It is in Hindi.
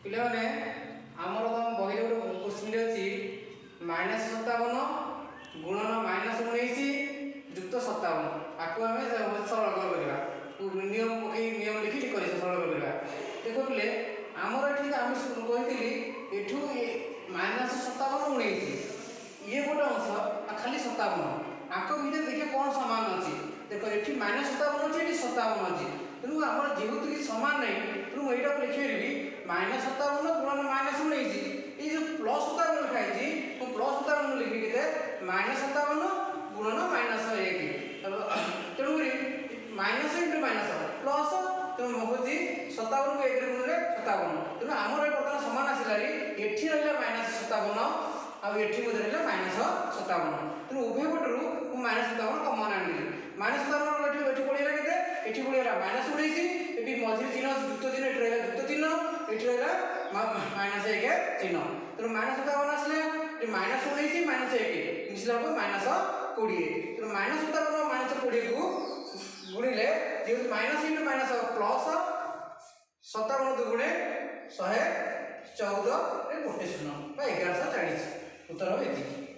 पिलाने आमर तुम बही गोटे क्वेश्चन अच्छी -57 गुणन -19 युक्त 57 आपको आम सरल करवा नियम पकई नियम लिखी कर सरल करवा देखो पिले आमर ये आम कही एठू -57 19 ये गोटे अंश खाली 57 आक भितर देखिए कौन सामान अच्छी देख ये -57 अच्छी ये 57 अच्छी तेणु आम जेहतु कि सामान नहीं तेणु मुझे यहाँ लिखिदेवी -57 गुणन -19 ये जो +57 लिखाई +57 लिखी के -57 गुणन -1 तेणुक माइनस इंटू माइनस प्लस तेणु हूँ 57 को 1 गुणिले 57 तेणु आमर बर्तमान सामान आसला एठी रहा -57 आउ एठी रहा -57 तेणु उभय पटर -57 कमन आनी -57 ये पड़ेगा के ये पड़ेगा -19 ये मझे चिन्ह युक्त चिन्ह ये रहा युक्त चिन्ह ये रहा -1 चिन्ह तेणु -57 आसला -19 -1 मिसला को -20 तेणु -57 -20 को गुणिले जेहतु माइनस इंटू माइनस प्लस 57 दुगुणे 114 गोटे 0 1140 उत्तर हम ये।